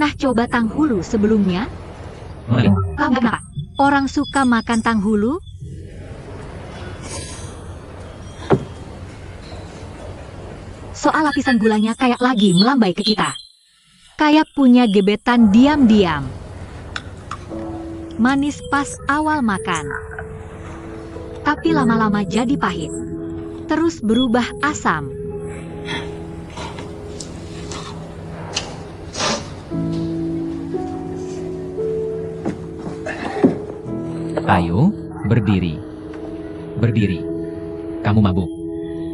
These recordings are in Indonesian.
pernah coba tanghulu sebelumnya? Kenapa? Orang suka makan tanghulu? Soal lapisan gulanya kayak lagi melambai ke kita. Kayak punya gebetan diam-diam. Manis pas awal makan. Tapi lama-lama jadi pahit. Terus berubah asam. Ayo, berdiri. Berdiri. Kamu mabuk.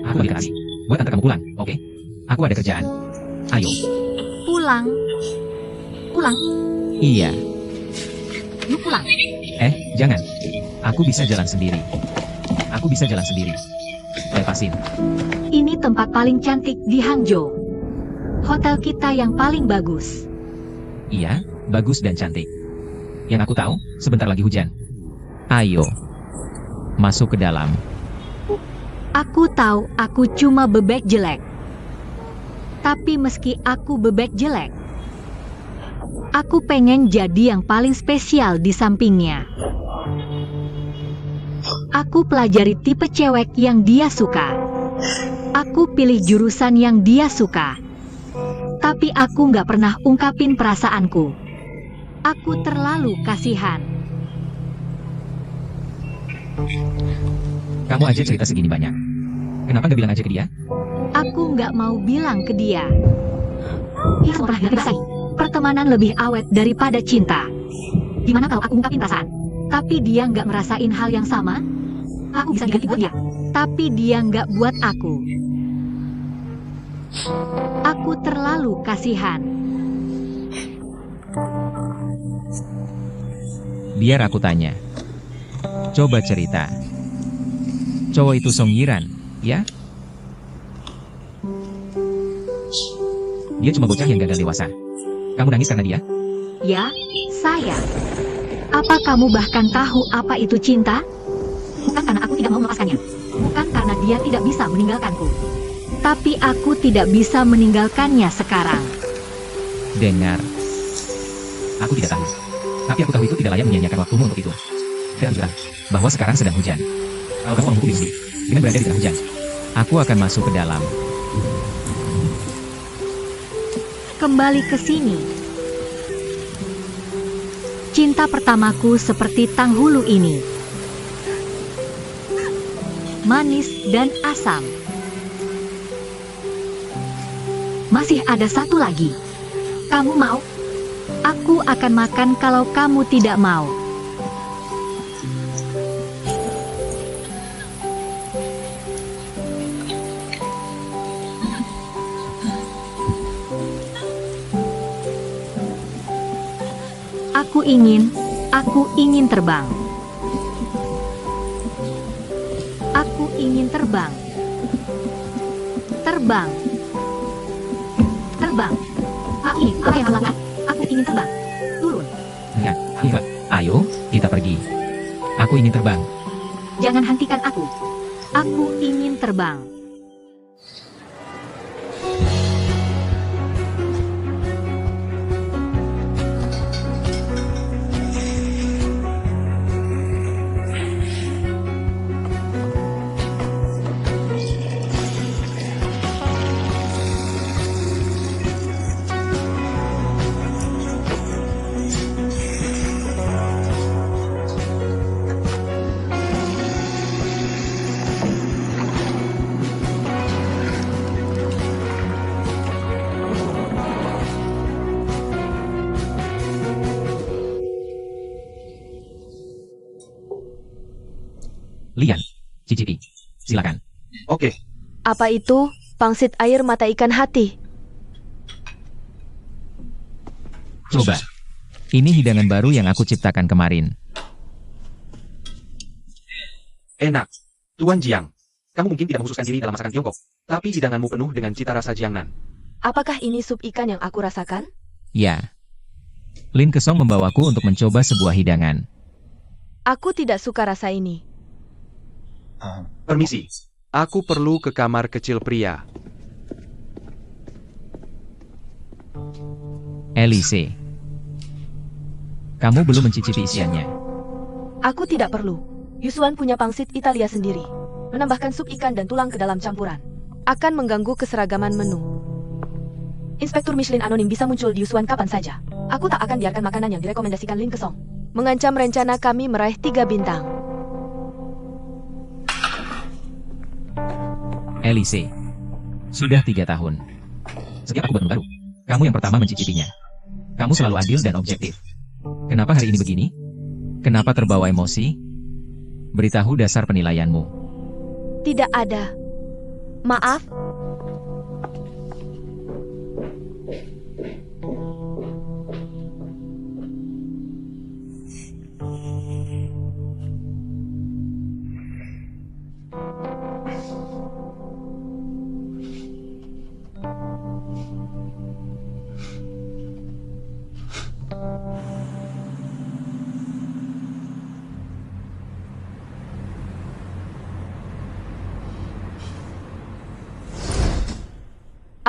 Aku balik kasih. Buat antar kamu pulang, oke? Aku ada kerjaan. Ayo. Pulang. Pulang. Iya. Lu pulang. Jangan. Aku bisa jalan sendiri. Aku bisa jalan sendiri. Lepasin. Ini tempat paling cantik di Hangzhou. Hotel kita yang paling bagus. Iya, bagus dan cantik. Yang aku tahu, sebentar lagi hujan. Ayo. Masuk ke dalam. Aku tahu aku cuma bebek jelek. Tapi meski aku bebek jelek, aku pengen jadi yang paling spesial di sampingnya. Aku pelajari tipe cewek yang dia suka. Aku pilih jurusan yang dia suka. Tapi aku nggak pernah ungkapin perasaanku. Aku terlalu kasihan. Kamu aja cerita segini banyak. Kenapa gak bilang aja ke dia? Aku nggak mau bilang ke dia. Dia semua pernah dirasain. Pertemanan lebih awet daripada cinta. Gimana kalau aku ungkapin perasaan? Tapi dia nggak ngerasain hal yang sama? Aku bisa diganti buat dia. Tapi dia nggak buat aku. Aku terlalu kasihan. Biar aku tanya. Coba cerita. Cowok itu Song Yiran, ya? Dia cuma bocah yang gagal dewasa. Kamu nangis karena dia? Ya, saya. Apa kamu bahkan tahu apa itu cinta? Bukan karena aku tidak mau melepaskannya. Bukan karena dia tidak bisa meninggalkanku. Tapi aku tidak bisa meninggalkannya sekarang. Dengar. Aku tidak tahu. Tapi aku tahu itu tidak layak menyia-nyiakan waktumu untuk itu. Dan juga, bahwa sekarang sedang hujan. Kalau kamu menghukum diri sendiri, dengan berada di tengah hujan, aku akan masuk ke dalam. Kembali ke sini. Cinta pertamaku seperti tanghulu ini. Manis dan asam. Masih ada satu lagi. Kamu mau? Aku akan makan kalau kamu tidak mau. Aku ingin terbang. Aku ingin terbang. Terbang. Terbang. Ini apa yang lakukan? Aku ingin terbang. Turun. Ya, ayo, kita pergi. Aku ingin terbang. Jangan hentikan aku. Aku ingin terbang. Lian, cicipi. Silakan. Oke. Apa itu pangsit air mata ikan hati? Coba. Ini hidangan baru yang aku ciptakan kemarin. Enak. Tuan Jiang, kamu mungkin tidak mengkhususkan diri dalam masakan Tiongkok, tapi hidanganmu penuh dengan cita rasa Jiangnan. Apakah ini sup ikan yang aku rasakan? Ya. Lin Kesong membawaku untuk mencoba sebuah hidangan. Aku tidak suka rasa ini. Permisi, aku perlu ke kamar kecil pria. Elise. Kamu belum mencicipi isiannya. Aku tidak perlu. Yuswan punya pangsit Italia sendiri. Menambahkan sup ikan dan tulang ke dalam campuran akan mengganggu keseragaman menu. Inspektur Michelin anonim bisa muncul di Yuswan kapan saja. Aku tak akan biarkan makanan yang direkomendasikan Lin Kesong mengancam rencana kami meraih 3 bintang. Elise. Sudah 3 tahun. Setiap aku baru, kamu yang pertama mencicipinya. Kamu selalu adil dan objektif. Kenapa hari ini begini? Kenapa terbawa emosi? Beritahu dasar penilaianmu. Tidak ada. Maaf.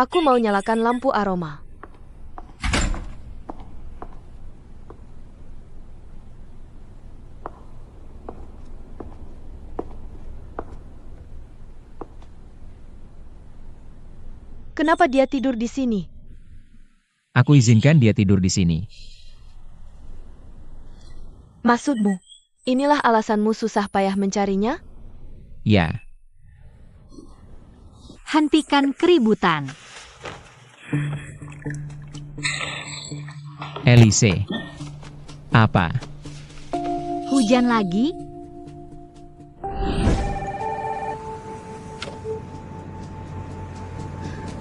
Aku mau nyalakan lampu aroma. Kenapa dia tidur di sini? Aku izinkan dia tidur di sini. Maksudmu, inilah alasanmu susah payah mencarinya? Ya, Hentikan keributan. Elise. Apa? Hujan lagi?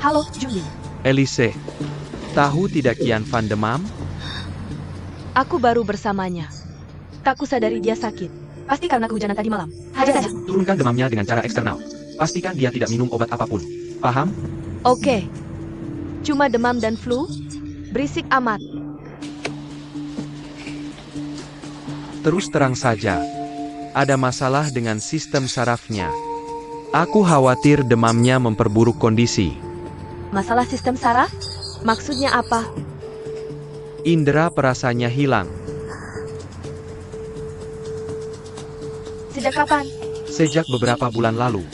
Halo, Julie. Elise, tahu tidak Kian Van Demam? Aku baru bersamanya. Tak kusadari dia sakit. Pasti karena kehujanan tadi malam. Hajar saja. Turunkan demamnya dengan cara eksternal. Pastikan dia tidak minum obat apapun. Paham? Oke. Cuma demam dan flu? Berisik amat. Terus terang saja. Ada masalah dengan sistem sarafnya. Aku khawatir demamnya memperburuk kondisi. Masalah sistem saraf? Maksudnya apa? Indera perasanya hilang. Sejak kapan? Sejak beberapa bulan lalu.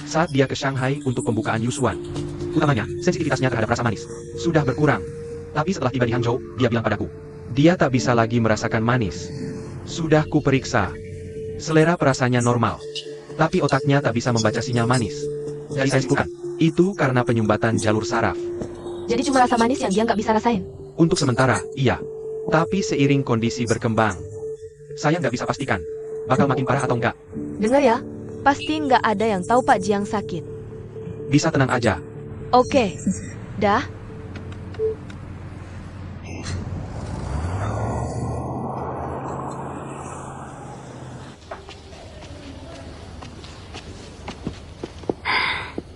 Saat dia ke Shanghai untuk pembukaan Yuswan. Utamanya, sensitivitasnya terhadap rasa manis sudah berkurang. Tapi setelah tiba di Hangzhou, dia bilang padaku, dia tak bisa lagi merasakan manis. Sudah kuperiksa. Selera perasanya normal. Tapi otaknya tak bisa membaca sinyal manis. Dari saya simpulkan, itu karena penyumbatan jalur saraf. Jadi cuma rasa manis yang dia nggak bisa rasain? Untuk sementara, iya. Tapi seiring kondisi berkembang, saya nggak bisa pastikan, bakal makin parah atau enggak. Dengar ya, pasti nggak ada yang tahu Pak Jiang sakit. Bisa tenang aja. Oke. Dah.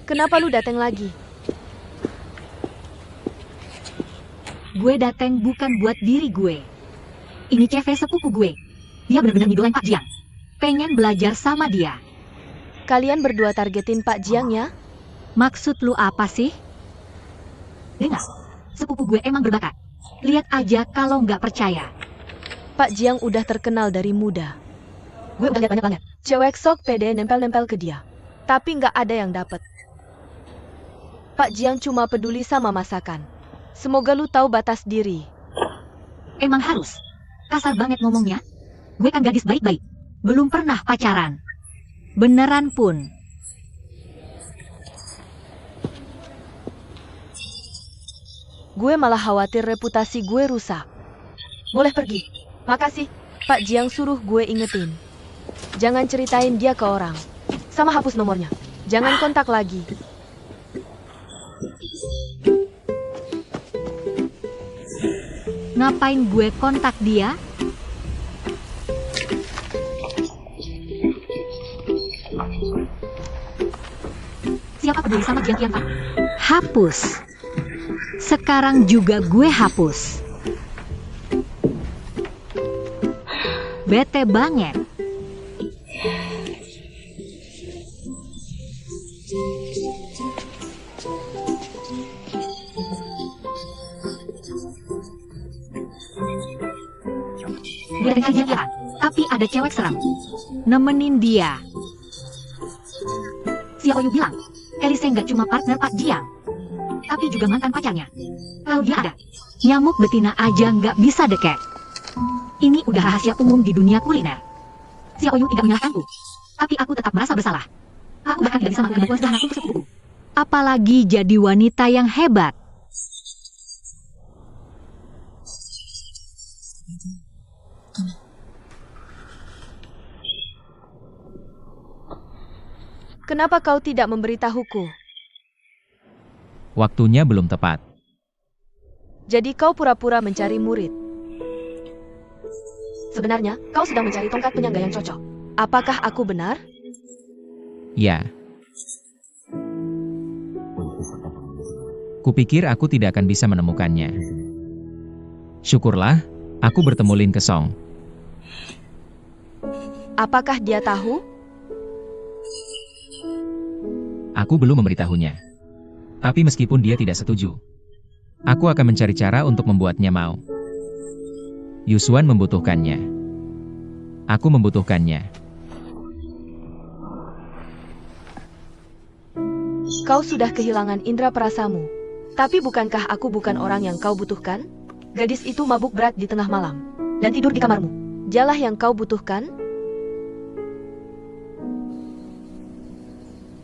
Kenapa lu datang lagi? Gue dateng bukan buat diri gue. Ini CV sepupu gue. Dia benar-benar ngidolain Pak Jiang. Pengen belajar sama dia. Kalian berdua targetin Pak Jiang ya? Maksud lu apa sih? Dengar, sepupu gue emang berbakat. Lihat aja kalau nggak percaya. Pak Jiang udah terkenal dari muda. Gue udah lihat banyak banget. Cewek sok pede nempel-nempel ke dia. Tapi nggak ada yang dapet. Pak Jiang cuma peduli sama masakan. Semoga lu tahu batas diri. Emang harus. Kasar banget ngomongnya. Gue kan gadis baik-baik. Belum pernah pacaran. Beneran pun. Gue malah khawatir reputasi gue rusak. Boleh pergi. Makasih. Pak Jiang suruh gue ingetin. Jangan ceritain dia ke orang. Sama hapus nomornya. Jangan kontak lagi. Ngapain gue kontak dia? Siapa peduli sama Jiang Qianfan? Hapus. Sekarang juga gue hapus. Bete banget. Dia dengan jalan, tapi ada cewek seram nemenin dia. Xiao Yu bilang, Elise nggak cuma partner Pak Jiang, tapi juga mantan pacarnya. Kalau dia ada, nyamuk betina aja nggak bisa deket. Ini udah rahasia umum di dunia kuliner. Xiao Yu tidak menyalahkanku, tapi aku tetap merasa bersalah. Aku bahkan tidak bisa makan buah sederhana untuk sepupuku. Apalagi jadi wanita yang hebat. Kenapa kau tidak memberitahuku? Waktunya belum tepat. Jadi kau pura-pura mencari murid. Sebenarnya, kau sedang mencari tongkat penyangga yang cocok. Apakah aku benar? Ya. Kupikir aku tidak akan bisa menemukannya. Syukurlah, aku bertemu Lin Kesong. Apakah dia tahu? Aku belum memberitahunya. Tapi meskipun dia tidak setuju, aku akan mencari cara untuk membuatnya mau. Yuswan membutuhkannya. Aku membutuhkannya. Kau sudah kehilangan indera perasamu. Tapi bukankah aku bukan orang yang kau butuhkan? Gadis itu mabuk berat di tengah malam dan tidur di kamarmu. Dialah yang kau butuhkan?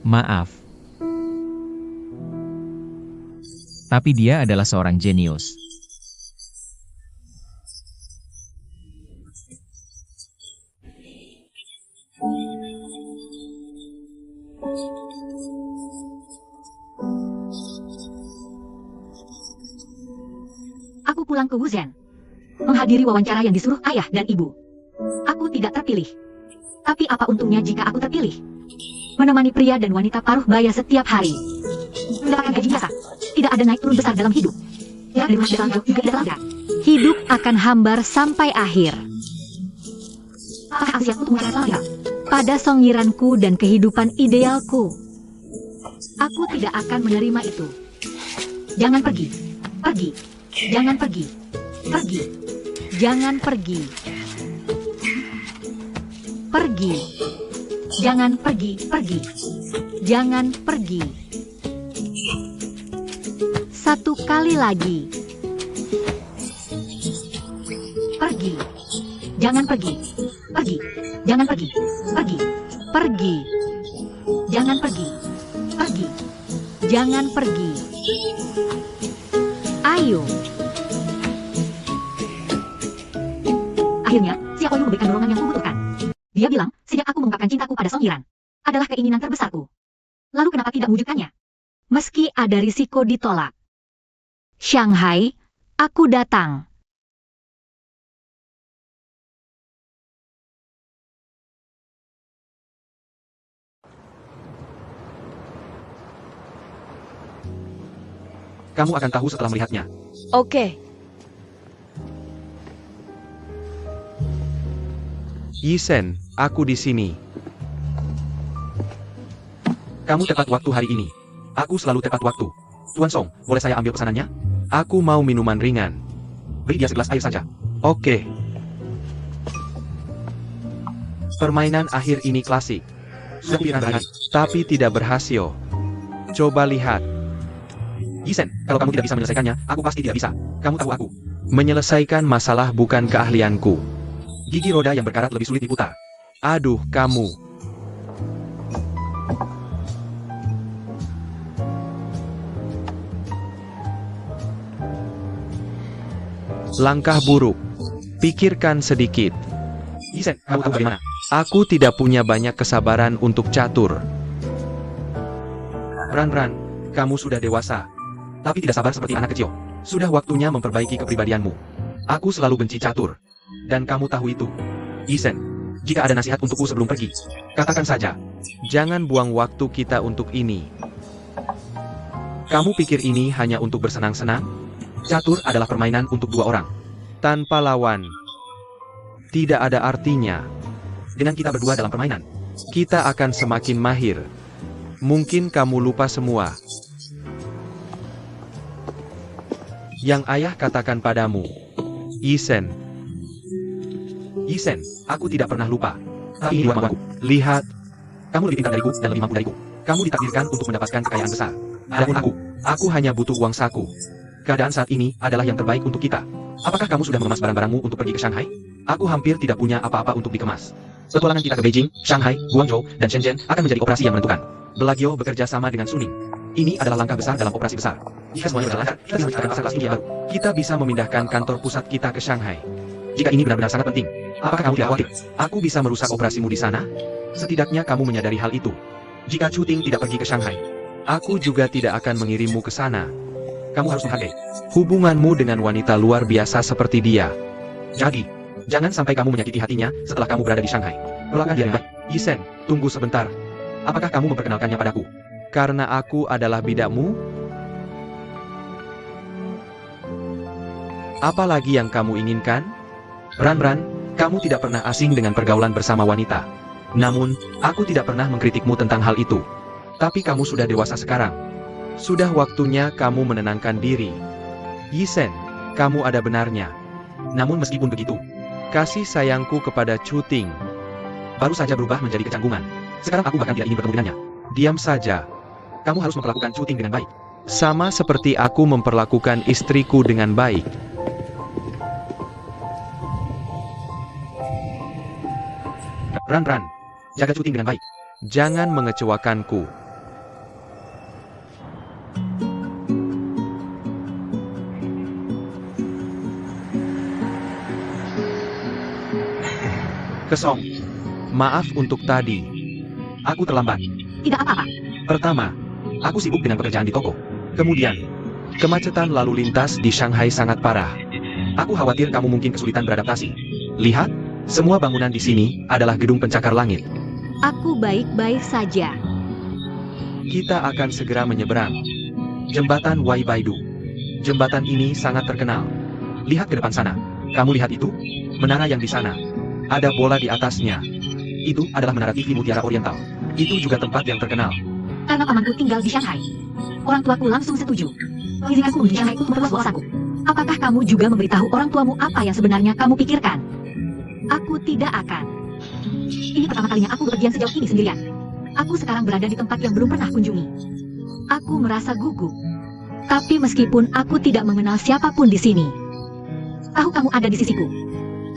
Maaf. Tapi dia adalah seorang jenius. Aku pulang ke Wuzhen, menghadiri wawancara yang disuruh ayah dan ibu. Aku tidak terpilih. Tapi apa untungnya jika aku terpilih? Menemani pria dan wanita paruh baya setiap hari. Mendapatkan gaji biasa. Tidak ada naik turun besar dalam hidup. Ya, dari rumah dalam juga tidak terlambat. Hidup akan hambar sampai akhir. Apakah aku siap untuk menjalani selamanya? Pada songiranku dan kehidupan idealku, aku tidak akan menerima itu. Jangan pergi. Pergi. Jangan pergi. Pergi. Jangan pergi. Pergi. Jangan pergi. Pergi. Jangan pergi. Satu kali lagi. Pergi. Jangan pergi. Pergi. Jangan pergi. Pergi. Pergi. Jangan pergi. Pergi. Jangan pergi. Ayo. Akhirnya, Xiao Yu memberikan dorongan yang kubutuhkan. Dia bilang, sejak aku mengungkapkan cintaku pada Song Yiran, adalah keinginan terbesarku. Lalu kenapa tidak mewujudkannya? Meski ada risiko ditolak. Shanghai, aku datang. Kamu akan tahu setelah melihatnya. Oke. Yisen, aku di sini. Kamu tepat waktu hari ini. Aku selalu tepat waktu. Tuan Song, boleh saya ambil pesanannya? Aku mau minuman ringan. Beri dia segelas air saja. Oke. Permainan akhir ini klasik. Sudah pilihan tapi tidak berhasil. Coba lihat. Yisen, kalau kamu tidak bisa menyelesaikannya, aku pasti tidak bisa. Kamu tahu aku. Menyelesaikan masalah bukan keahlianku. Gigi roda yang berkarat lebih sulit diputar. Aduh, kamu. Langkah buruk. Pikirkan sedikit. Yisen, kamu tahu bagaimana? Aku tidak punya banyak kesabaran untuk catur. Ran, kamu sudah dewasa. Tapi tidak sabar seperti anak kecil. Sudah waktunya memperbaiki kepribadianmu. Aku selalu benci catur. Dan kamu tahu itu. Yisen, jika ada nasihat untukku sebelum pergi, katakan saja. Jangan buang waktu kita untuk ini. Kamu pikir ini hanya untuk bersenang-senang? Catur adalah permainan untuk dua orang. Tanpa lawan. Tidak ada artinya. Dengan kita berdua dalam permainan, kita akan semakin mahir. Mungkin kamu lupa semua yang ayah katakan padamu. Yisen. Yisen, aku tidak pernah lupa. Tapi ini dua kemampuanku. Lihat. Kamu lebih pintar dariku dan lebih mampu dariku. Kamu ditakdirkan untuk mendapatkan kekayaan besar. Adapun aku hanya butuh uang saku. Keadaan saat ini adalah yang terbaik untuk kita. Apakah kamu sudah mengemas barang-barangmu untuk pergi ke Shanghai? Aku hampir tidak punya apa-apa untuk dikemas. Petualangan kita ke Beijing, Shanghai, Guangzhou, dan Shenzhen akan menjadi operasi yang menentukan. Bellagio bekerja sama dengan Suning. Ini adalah langkah besar dalam operasi besar. Jika semuanya berjalan lancar, kita bisa menciptakan pasar kelas India baru. Kita bisa memindahkan kantor pusat kita ke Shanghai. Jika ini benar-benar sangat penting, apakah kamu tidak khawatir? Aku bisa merusak operasimu di sana? Setidaknya kamu menyadari hal itu. Jika Chu Ting tidak pergi ke Shanghai, aku juga tidak akan mengirimmu ke sana. Kamu harus menghargai hubunganmu dengan wanita luar biasa seperti dia. Jadi, jangan sampai kamu menyakiti hatinya setelah kamu berada di Shanghai. Perlakukan dia dengan baik. Yisen, tunggu sebentar. Apakah kamu memperkenalkannya padaku? Karena aku adalah bidakmu? Apa lagi yang kamu inginkan? Ran, kamu tidak pernah asing dengan pergaulan bersama wanita. Namun, aku tidak pernah mengkritikmu tentang hal itu. Tapi kamu sudah dewasa sekarang. Sudah waktunya kamu menenangkan diri. Yisen, kamu ada benarnya. Namun meskipun begitu, kasih sayangku kepada Chu Ting baru saja berubah menjadi kecanggungan. Sekarang aku bahkan tidak ingin bertemu dengannya. Diam saja. Kamu harus memperlakukan Chu Ting dengan baik. Sama seperti aku memperlakukan istriku dengan baik. Ran, jaga Chu Ting dengan baik. Jangan mengecewakanku. Kesong. Maaf untuk tadi. Aku terlambat. Tidak apa-apa. Pertama, aku sibuk dengan pekerjaan di toko. Kemudian, kemacetan lalu lintas di Shanghai sangat parah. Aku khawatir kamu mungkin kesulitan beradaptasi. Lihat, semua bangunan di sini adalah gedung pencakar langit. Aku baik-baik saja. Kita akan segera menyeberang. Jembatan Wai Baidu. Jembatan ini sangat terkenal. Lihat ke depan sana. Kamu lihat itu? Menara yang di sana. Ada bola di atasnya. Itu adalah menara TV Mutiara Oriental. Itu juga tempat yang terkenal. Karena pamanku tinggal di Shanghai, orang tuaku langsung setuju. Mengizinkanku menuju Shanghai untuk memperluas wawasanku. Apakah kamu juga memberitahu orang tuamu apa yang sebenarnya kamu pikirkan? Aku tidak akan. Ini pertama kalinya aku bepergian sejauh ini sendirian. Aku sekarang berada di tempat yang belum pernah kunjungi. Aku merasa gugup. Tapi meskipun aku tidak mengenal siapapun di sini, tahu kamu ada di sisiku.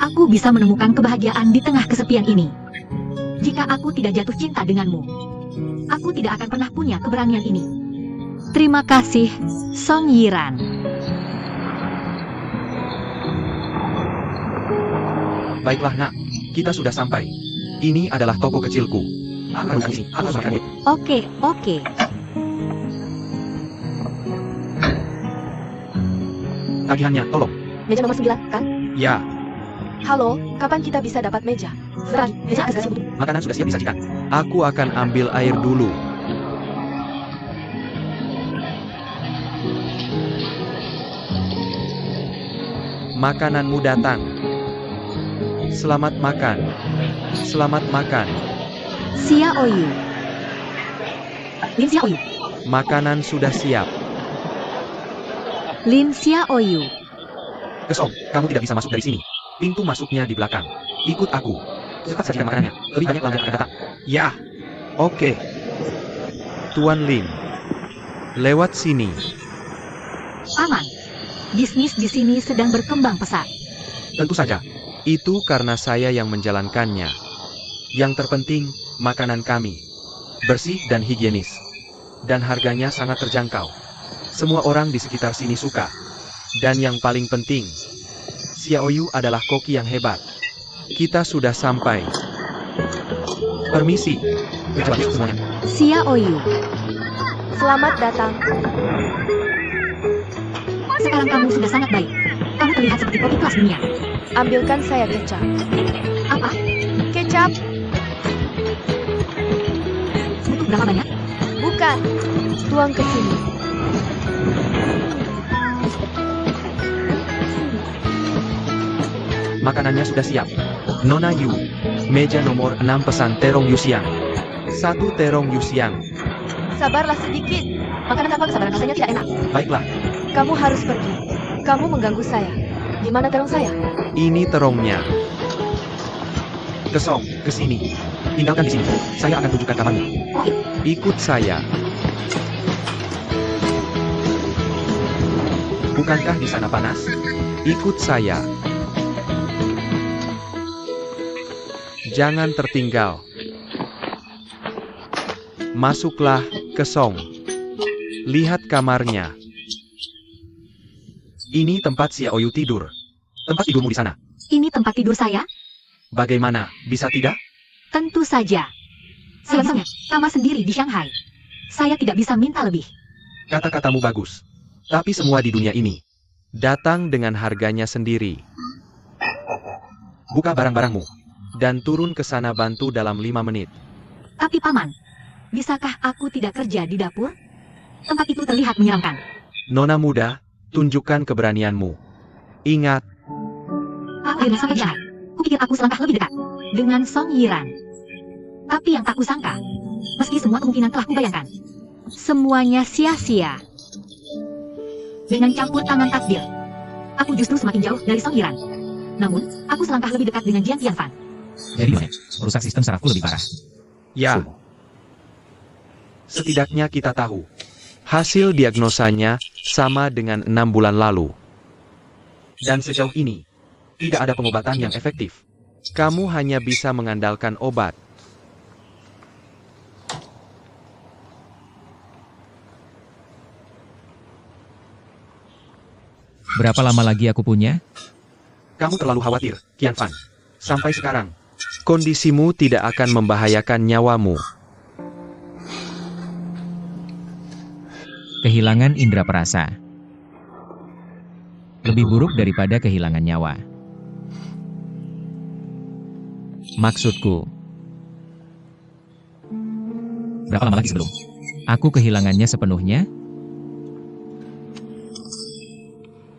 Aku bisa menemukan kebahagiaan di tengah kesepian ini. Jika aku tidak jatuh cinta denganmu, aku tidak akan pernah punya keberanian ini. Terima kasih, Song Yiran. Baiklah nak, kita sudah sampai. Ini adalah toko kecilku. Aku akan di sini. Aku harus makan. Oke. Tagihannya, tolong. Meja nomor 9, kan? Ya, Halo, kapan kita bisa dapat meja? Sebentar lagi, meja akan siap untuk. makanan sudah siap disajikan. Aku akan ambil air dulu. Makananmu datang. Selamat makan. Selamat makan. Xia Oyu. Lin Xia Oyu. Makanan sudah siap. Lin Xia Oyu. Kesong, kamu tidak bisa masuk dari sini. Pintu masuknya di belakang. Ikut aku. Cepat sajikan makanannya. Lebih banyak pelanggan akan datang. Ya. Oke. Tuan Lin. Lewat sini. Paman, bisnis di sini sedang berkembang pesat. Tentu saja. Itu karena saya yang menjalankannya. Yang terpenting, makanan kami bersih dan higienis. Dan harganya sangat terjangkau. Semua orang di sekitar sini suka. Dan yang paling penting, Xiaoyu adalah koki yang hebat. Kita sudah sampai. Permisi. Coba masuk semuanya. Xia Oyu. Selamat datang. Sekarang kamu sudah sangat baik. Kamu terlihat seperti koki kelas dunia. Ambilkan saya kecap. Apa? Kecap? Butuh berapa banyak? Bukan. Tuang ke sini. Makanannya sudah siap. Nona Yu. Meja nomor 6 pesan terong Yusiang. 1 terong Yusiang. Sabarlah sedikit. Makanan tanpa kesabaran rasanya tidak enak. Baiklah. Kamu harus pergi. Kamu mengganggu saya. Di mana terong saya? Ini terongnya. Kesong, ke sini. Tinggalkan di sini. Saya akan tunjukkan kamarmu. Ikut saya. Bukankah di sana panas? Ikut saya. Jangan tertinggal. Masuklah, Kesong. Lihat kamarnya. Ini tempat Xiaoyu tidur. Tempat tidurmu di sana. Ini tempat tidur saya? Bagaimana, bisa tidak? Tentu saja. Sayangnya, kamar sendiri di Shanghai. Saya tidak bisa minta lebih. Kata-katamu bagus. Tapi semua di dunia ini datang dengan harganya sendiri. Buka barang-barangmu dan turun ke sana bantu dalam 5 menit. Tapi Paman, bisakah aku tidak kerja di dapur? Tempat itu terlihat menyeramkan. Nona muda, tunjukkan keberanianmu. Ingat, Aku akhirnya sampai Shanghai. Kupikir aku selangkah lebih dekat dengan Song Yiran. Tapi yang tak kusangka, meski semua kemungkinan telah kubayangkan, semuanya sia-sia. Dengan campur tangan takdir, aku justru semakin jauh dari Song Yiran. Namun, aku selangkah lebih dekat dengan Jiang Tianfan. Jadi Nyonya, merusak sistem sarafku lebih parah. ya. Setidaknya kita tahu. Hasil diagnosanya sama dengan 6 bulan lalu. Dan sejauh ini, tidak ada pengobatan yang efektif. Kamu hanya bisa mengandalkan obat. Berapa lama lagi aku punya? Kamu terlalu khawatir, Qianfan. Sampai sekarang, kondisimu tidak akan membahayakan nyawamu. Kehilangan indera perasa. Lebih buruk daripada kehilangan nyawa. Maksudku, berapa lama lagi sebelum aku kehilangannya sepenuhnya?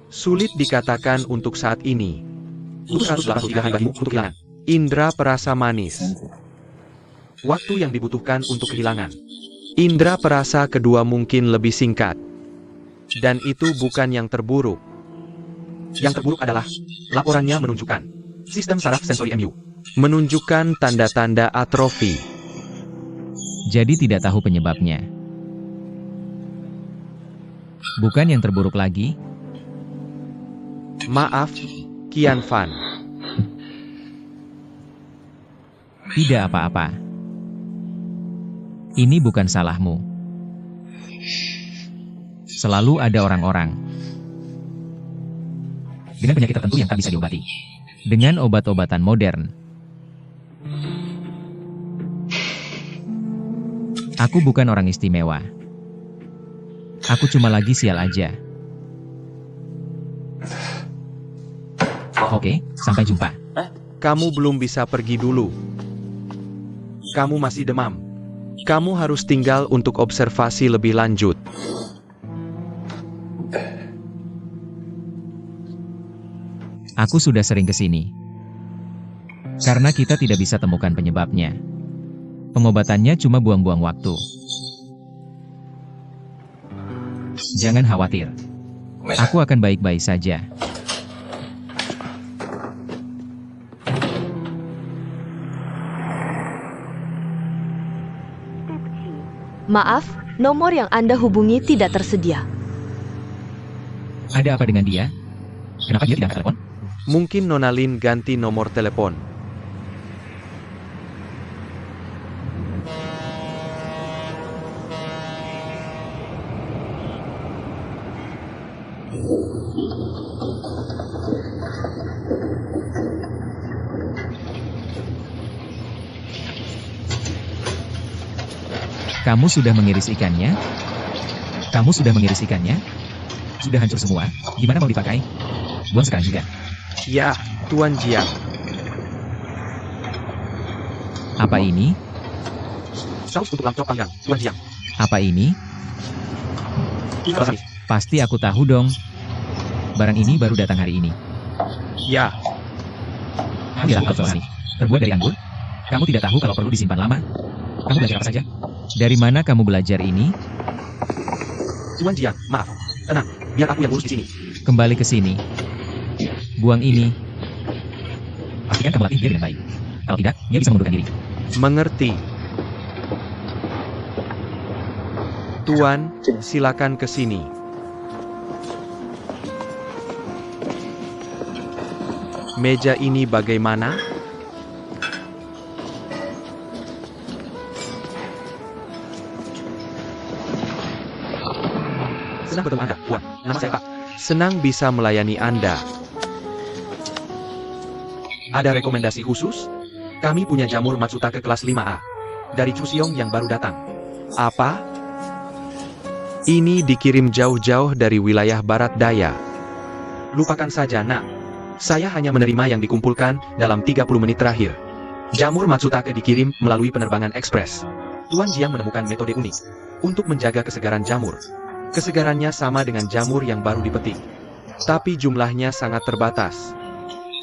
Sulit dikatakan untuk saat ini. Untuk 183 hari bagimu untuk kehilangan indera perasa manis. Waktu yang dibutuhkan untuk kehilangan indera perasa kedua mungkin lebih singkat. Dan itu bukan yang terburuk. Yang terburuk adalah laporannya menunjukkan sistem saraf sensori MU menunjukkan tanda-tanda atrofi. Jadi tidak tahu penyebabnya. Bukan yang terburuk lagi? Maaf, Qianfan. Tidak apa-apa. Ini bukan salahmu. Selalu ada orang-orang dengan penyakit tertentu yang tak bisa diobati dengan obat-obatan modern. Aku bukan orang istimewa. Aku cuma lagi sial aja. Oke, sampai jumpa. Kamu belum bisa pergi dulu. Kamu masih demam. Kamu harus tinggal untuk observasi lebih lanjut. Aku sudah sering ke sini. Karena kita tidak bisa temukan penyebabnya. Pengobatannya cuma buang-buang waktu. Jangan khawatir. Aku akan baik-baik saja. Maaf, nomor yang Anda hubungi tidak tersedia. Ada apa dengan dia? Kenapa dia tidak angkat telepon? Mungkin Nona Lin ganti nomor telepon. Kamu sudah mengiris ikannya? Kamu sudah mengiris ikannya? Sudah hancur semua. Gimana mau dipakai? Buang sekarang juga. Ya, Tuan Jiang. Apa ini? Saus untuk lamcok panggang, Tuan Jiang. Apa ini? Pasti aku tahu dong. Barang ini baru datang hari ini. Ya, Ambillah alfalfa ini. Terbuat dari anggur. Kamu tidak tahu kalau perlu disimpan lama. Kamu belajar apa saja? Dari mana kamu belajar ini? Tuan Jiang, maaf. Tenang, biar aku yang urus di sini. Kembali ke sini. Buang ini. Pastikan kamu latih dia dengan baik. Kalau tidak, dia bisa mengundurkan diri. Mengerti. Tuan, silakan ke sini. Meja ini bagaimana? Senang bertemu Anda, Tuan. Nama saya Pak. Senang bisa melayani Anda. Ada rekomendasi khusus? Kami punya jamur Matsutake kelas 5A. Dari Chuseong yang baru datang. Apa? Ini dikirim jauh-jauh dari wilayah barat daya. Lupakan saja, nak. Saya hanya menerima yang dikumpulkan dalam 30 menit terakhir. Jamur Matsutake dikirim melalui penerbangan ekspres. Tuan Jiang menemukan metode unik untuk menjaga kesegaran jamur. Kesegarannya sama dengan jamur yang baru dipetik. Tapi jumlahnya sangat terbatas.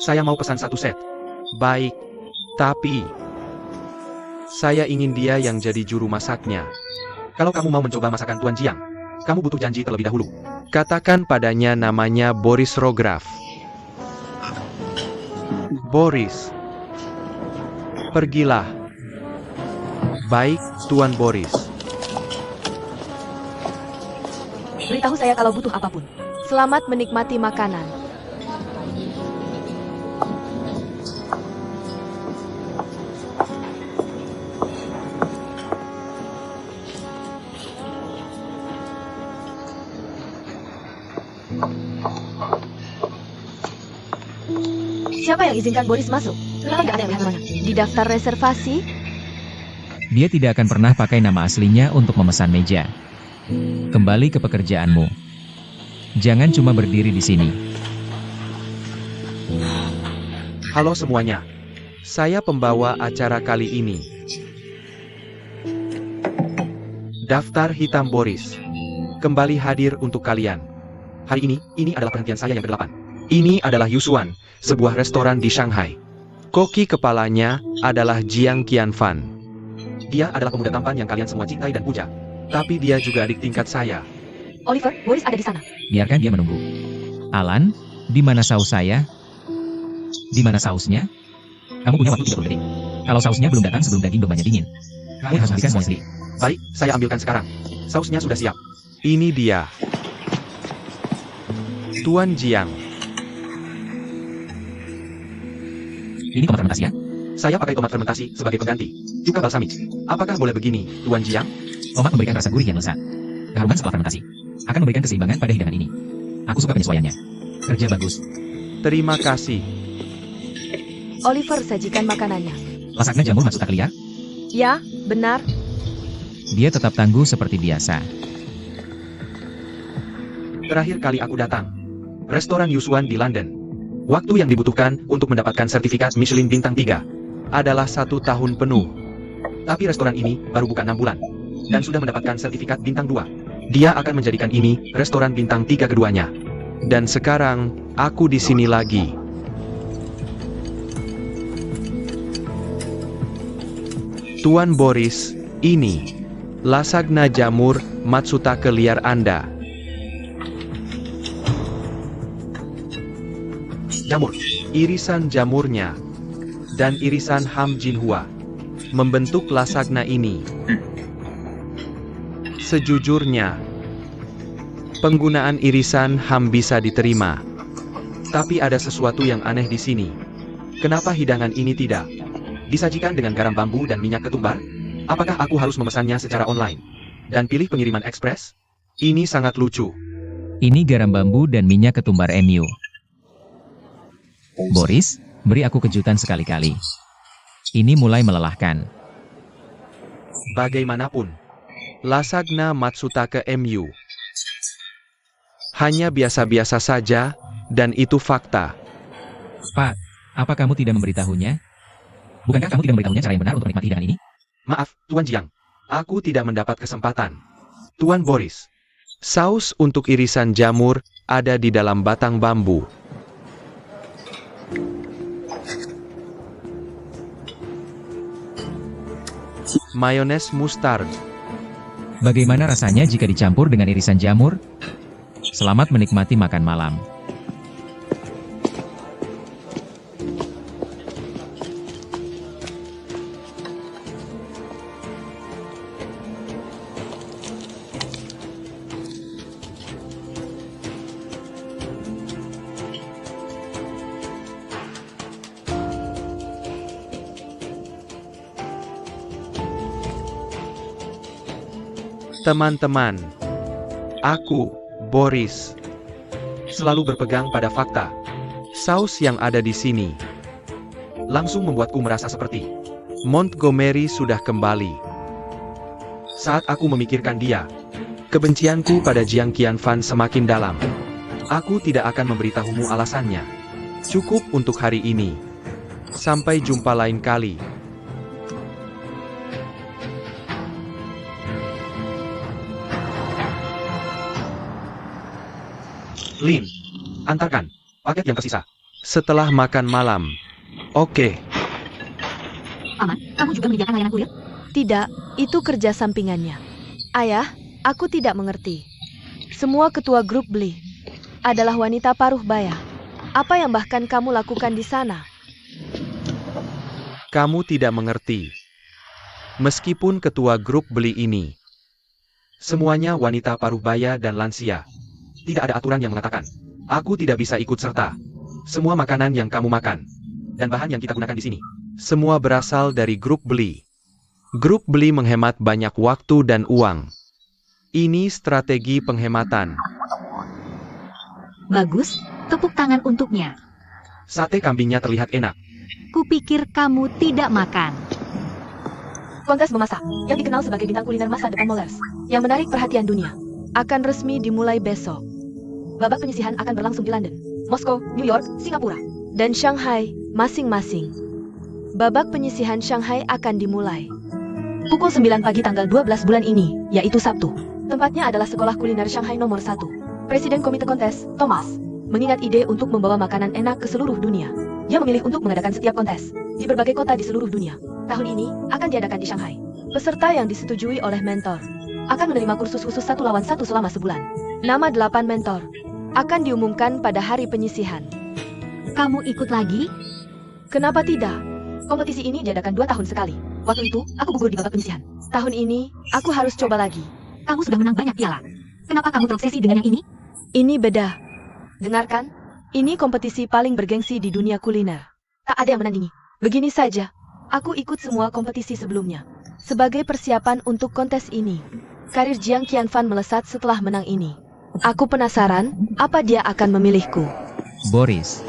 Saya mau pesan 1 set. Baik. Tapi saya ingin dia yang jadi juru masaknya. Kalau kamu mau mencoba masakan Tuan Jiang, kamu butuh janji terlebih dahulu. Katakan padanya namanya Boris Rograf. Boris. Pergilah. Baik, Tuan Boris. Beritahu saya kalau butuh apapun. Selamat menikmati makanan. Siapa yang izinkan Boris masuk? Kenapa nggak ada yang lihat namanya? Di daftar reservasi? Dia tidak akan pernah pakai nama aslinya untuk memesan meja. Kembali ke pekerjaanmu. Jangan cuma berdiri di sini. Halo semuanya. Saya pembawa acara kali ini. Daftar hitam Boris. Kembali hadir untuk kalian. Hari ini adalah perhentian saya yang ke-8. Ini adalah Yusuan, sebuah restoran di Shanghai. Koki kepalanya adalah Jiang Qianfan. Dia adalah pemuda tampan yang kalian semua cintai dan puja. Tapi dia juga adik tingkat saya. Oliver, Boris ada di sana. Biarkan dia menunggu. Alan, di mana saus saya? Di mana sausnya? Kamu punya waktu 30 detik. Kalau sausnya belum datang sebelum daging dombanya dingin, kamu harus habiskan semuanya sendiri. Baik, saya ambilkan sekarang. Sausnya sudah siap. Ini dia. Tuan Jiang. Ini tomat fermentasi ya? Saya pakai tomat fermentasi sebagai pengganti. Juga balsamic. Apakah boleh begini, Tuan Jiang? Tomat memberikan rasa gurih yang lezat. Keharuman setelah fermentasi akan memberikan keseimbangan pada hidangan ini. Aku suka penyesuaiannya. Kerja bagus. Terima kasih. Oliver, sajikan makanannya. Lasagna jamur Matsutake liar? Ya, benar. Dia tetap tangguh seperti biasa. Terakhir kali aku datang. Restoran Yusuan di London. Waktu yang dibutuhkan untuk mendapatkan sertifikat Michelin bintang 3 adalah 1 tahun penuh. Tapi restoran ini baru buka 6 bulan. Dan sudah mendapatkan sertifikat bintang 2. Dia akan menjadikan ini restoran bintang 3 keduanya. Dan sekarang, aku di sini lagi. Tuan Boris, ini lasagna jamur Matsutake liar Anda. Jamur, irisan jamurnya, dan irisan ham jinhua membentuk lasagna ini. Sejujurnya, penggunaan irisan ham bisa diterima. Tapi ada sesuatu yang aneh di sini. Kenapa hidangan ini tidak disajikan dengan garam bambu dan minyak ketumbar? Apakah aku harus memesannya secara online dan pilih pengiriman ekspres? Ini sangat lucu. Ini garam bambu dan minyak ketumbar MU. Boris, beri aku kejutan sekali-kali. Ini mulai melelahkan. Bagaimanapun, lasagna Matsutake MU hanya biasa-biasa saja, dan itu fakta. Pak, apa kamu tidak memberitahunya? Bukankah kamu tidak memberitahunya cara yang benar untuk menikmati hidangan ini? Maaf, Tuan Jiang. Aku tidak mendapat kesempatan. Tuan Boris, saus untuk irisan jamur ada di dalam batang bambu. Mayones mustard. Bagaimana rasanya jika dicampur dengan irisan jamur? Selamat menikmati makan malam. Teman-teman, aku, Boris, selalu berpegang pada fakta. Saus yang ada di sini langsung membuatku merasa seperti Montgomery sudah kembali. Saat aku memikirkan dia, kebencianku pada Jiang Qianfan semakin dalam. Aku tidak akan memberitahumu alasannya. Cukup untuk hari ini. Sampai jumpa lain kali. Lin, antarkan paket yang tersisa. Setelah makan malam. Oke. Paman, kamu juga menyediakan layanan kurir? Tidak, itu kerja sampingannya. Ayah, aku tidak mengerti. Semua ketua grup beli adalah wanita paruh baya. Apa yang bahkan kamu lakukan di sana? Kamu tidak mengerti. Meskipun ketua grup beli ini semuanya wanita paruh baya dan lansia, tidak ada aturan yang mengatakan aku tidak bisa ikut serta. Semua makanan yang kamu makan dan bahan yang kita gunakan di sini semua berasal dari grup beli. Grup beli menghemat banyak waktu dan uang. Ini strategi penghematan. Bagus, tepuk tangan untuknya. Sate kambingnya terlihat enak. Kupikir kamu tidak makan. Kontes memasak, yang dikenal sebagai bintang kuliner masa depan Molers, yang menarik perhatian dunia, akan resmi dimulai besok. Babak penyisihan akan berlangsung di London, Moskow, New York, Singapura, dan Shanghai masing-masing. Babak penyisihan Shanghai akan dimulai pukul 9 pagi tanggal 12 bulan ini, yaitu Sabtu. Tempatnya adalah Sekolah Kuliner Shanghai nomor 1. Presiden Komite Kontes, Thomas, mengingat ide untuk membawa makanan enak ke seluruh dunia. Dia memilih untuk mengadakan setiap kontes di berbagai kota di seluruh dunia. Tahun ini akan diadakan di Shanghai. Peserta yang disetujui oleh mentor akan menerima kursus khusus 1 lawan 1 selama sebulan. Nama 8 mentor akan diumumkan pada hari penyisihan. Kamu ikut lagi? Kenapa tidak? Kompetisi ini diadakan 2 tahun sekali. Waktu itu, aku gugur di babak penyisihan. Tahun ini, aku harus coba lagi. Kamu sudah menang banyak piala. Kenapa kamu terobsesi dengan yang ini? Ini beda. Dengarkan, ini kompetisi paling bergengsi di dunia kuliner. Tak ada yang menandingi. Begini saja, aku ikut semua kompetisi sebelumnya. Sebagai persiapan untuk kontes ini, karir Jiang Qianfan melesat setelah menang ini. Aku penasaran, apa dia akan memilihku. Boris.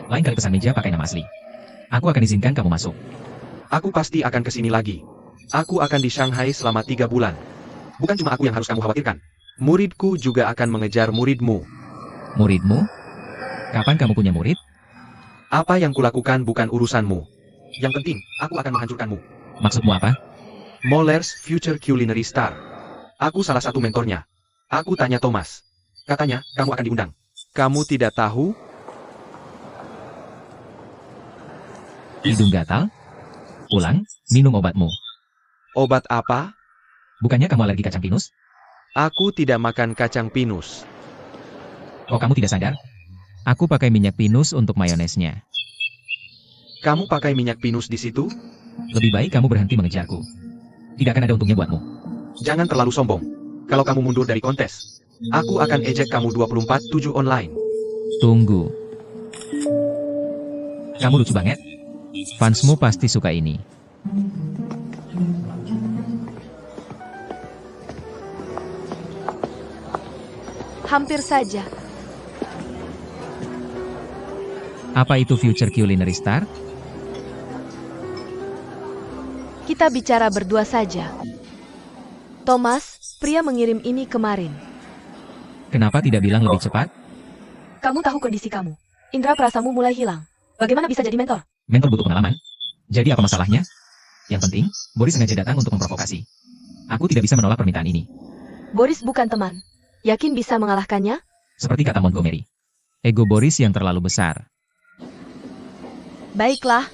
Lain kali pesan meja pakai nama asli. Aku akan izinkan kamu masuk. Aku pasti akan kesini lagi. Aku akan di Shanghai selama 3 bulan. Bukan cuma aku yang harus kamu khawatirkan. Muridku juga akan mengejar muridmu. Muridmu? Kapan kamu punya murid? Apa yang kulakukan bukan urusanmu. Yang penting, aku akan menghancurkanmu. Maksudmu apa? Molers Future Culinary Star. Aku salah satu mentornya. Aku tanya Thomas. Katanya, kamu akan diundang. Kamu tidak tahu? Hidung gatal? Pulang, minum obatmu. Obat apa? Bukannya kamu alergi kacang pinus? Aku tidak makan kacang pinus. Oh, kamu tidak sadar? Aku pakai minyak pinus untuk mayonesnya. Kamu pakai minyak pinus di situ? Lebih baik kamu berhenti mengejarku. Tidak akan ada untungnya buatmu. Jangan terlalu sombong. Kalau kamu mundur dari kontes, aku akan ejek kamu 24/7 online. Tunggu. Kamu lucu banget. Fansmu pasti suka ini. Hampir saja. Apa itu Future Culinary Star? Kita bicara berdua saja. Thomas, pria mengirim ini kemarin. Kenapa tidak bilang lebih cepat? Kamu tahu kondisi kamu. Indra perasamu mulai hilang. Bagaimana bisa jadi mentor? Mentor butuh pengalaman. Jadi apa masalahnya? Yang penting, Boris sengaja datang untuk memprovokasi. Aku tidak bisa menolak permintaan ini. Boris bukan teman. Yakin bisa mengalahkannya? Seperti kata Montgomery. Ego Boris yang terlalu besar. Baiklah.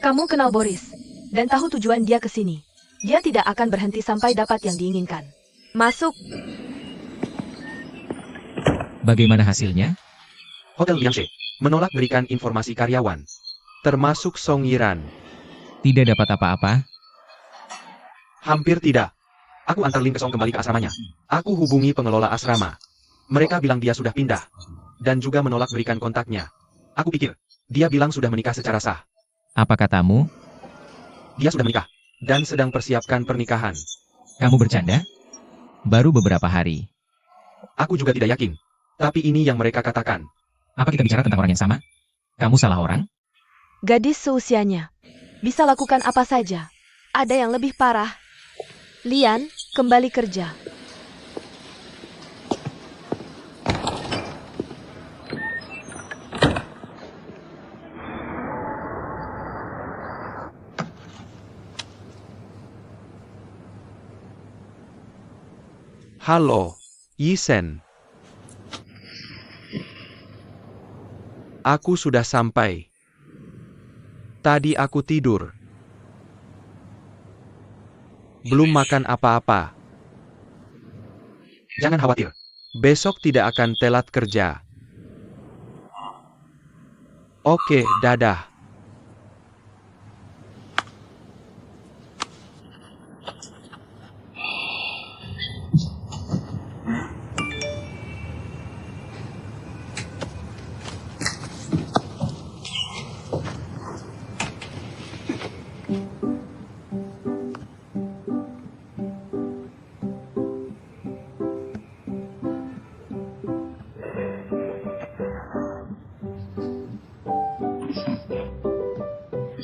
Kamu kenal Boris. Dan tahu tujuan dia ke sini. Dia tidak akan berhenti sampai dapat yang diinginkan. Masuk. Bagaimana hasilnya? Hotel Liangshe menolak berikan informasi karyawan. Termasuk Song Yiran. Tidak dapat apa-apa? Hampir tidak. Aku antar Lin ke Song kembali ke asramanya. Aku hubungi pengelola asrama. Mereka bilang dia sudah pindah. Dan juga menolak berikan kontaknya. Aku pikir, dia bilang sudah menikah secara sah. Apa katamu? Dia sudah menikah. dan sedang persiapkan pernikahan. Kamu bercanda? Baru beberapa hari. Aku juga tidak yakin. Tapi ini yang mereka katakan. Apa kita bicara tentang orang yang sama? Kamu salah orang? Gadis seusianya bisa lakukan apa saja. Ada yang lebih parah. Lian, kembali kerja. Halo, Yisen. Aku sudah sampai. Tadi aku tidur. Belum makan apa-apa. Jangan khawatir. Besok tidak akan telat kerja. Oke, dadah.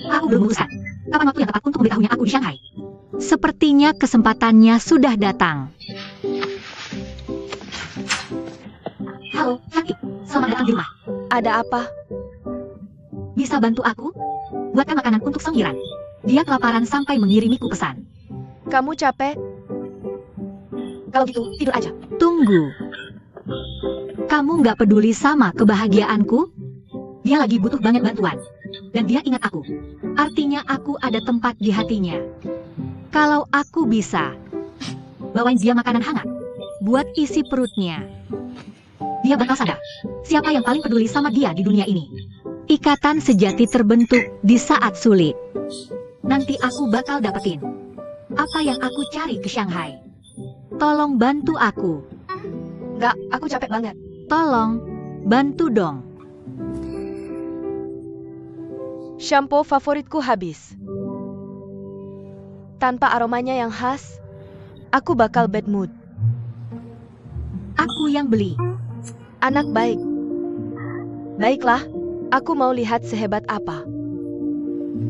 Aku belum memutuskan. Kapan waktu yang tepat untuk memberitahunya aku di Shanghai? Sepertinya kesempatannya sudah datang. Halo, cantik. Selamat datang di rumah. Ada apa? Bisa bantu aku? Buatkan makanan untuk Song Yiran. Dia kelaparan sampai mengirimiku pesan. Kamu capek? Kalau gitu, tidur aja. Tunggu. Kamu nggak peduli sama kebahagiaanku? Dia lagi butuh banget bantuan. Dan dia ingat aku. Artinya aku ada tempat di hatinya. Kalau aku bisa bawain dia makanan hangat buat isi perutnya, dia bakal sadar siapa yang paling peduli sama dia di dunia ini. Ikatan sejati terbentuk di saat sulit. Nanti aku bakal dapetin apa yang aku cari ke Shanghai. Tolong bantu aku. Nggak, aku capek banget. Tolong bantu dong. Shampoo favoritku habis. Tanpa aromanya yang khas, aku bakal bad mood. Aku yang beli. Anak baik. Baiklah, aku mau lihat sehebat apa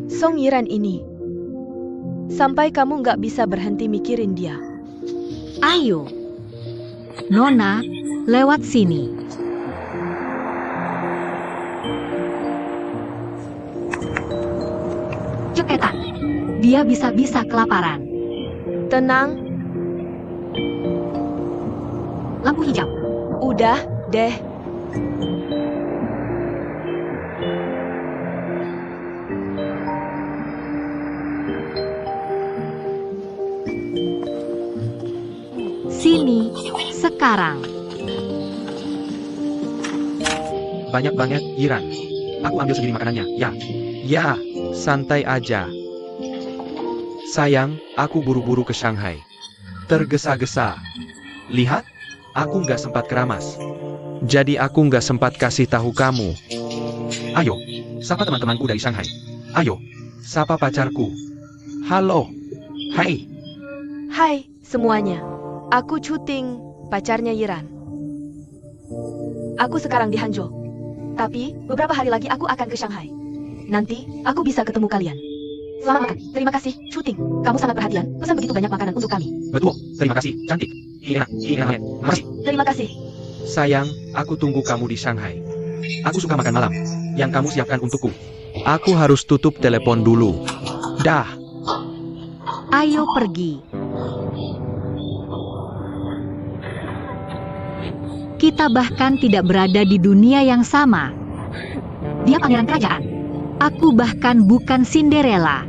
Song Yiran ini. Sampai kamu nggak bisa berhenti mikirin dia. Ayo, Nona, lewat sini. Cepetan, dia bisa-bisa kelaparan. Tenang, Lampu hijau. udah deh. Sini, sekarang. Banyak banget, Yiran. Aku ambil segini makanannya, ya. Ya, santai aja. Sayang, aku buru-buru ke Shanghai. Tergesa-gesa. Lihat, aku nggak sempat keramas. Jadi aku nggak sempat kasih tahu kamu. Ayo, sapa teman-temanku dari Shanghai. Ayo, sapa pacarku. Halo. Hai. Hai semuanya, aku Cuting, pacarnya Yiran. Aku sekarang di Hangzhou. Tapi, beberapa hari lagi aku akan ke Shanghai. Nanti, aku bisa ketemu kalian. Selamat makan. Terima kasih, Cuting. Kamu sangat perhatian. Pesan begitu banyak makanan untuk kami. Betul, terima kasih, cantik. Hilang, makasih. Terima kasih. Sayang, aku tunggu kamu di Shanghai. Aku suka makan malam, yang kamu siapkan untukku. Aku harus tutup telepon dulu. Dah. Ayo pergi. Kita bahkan tidak berada di dunia yang sama. Dia pangeran kerajaan. Aku bahkan bukan Cinderella.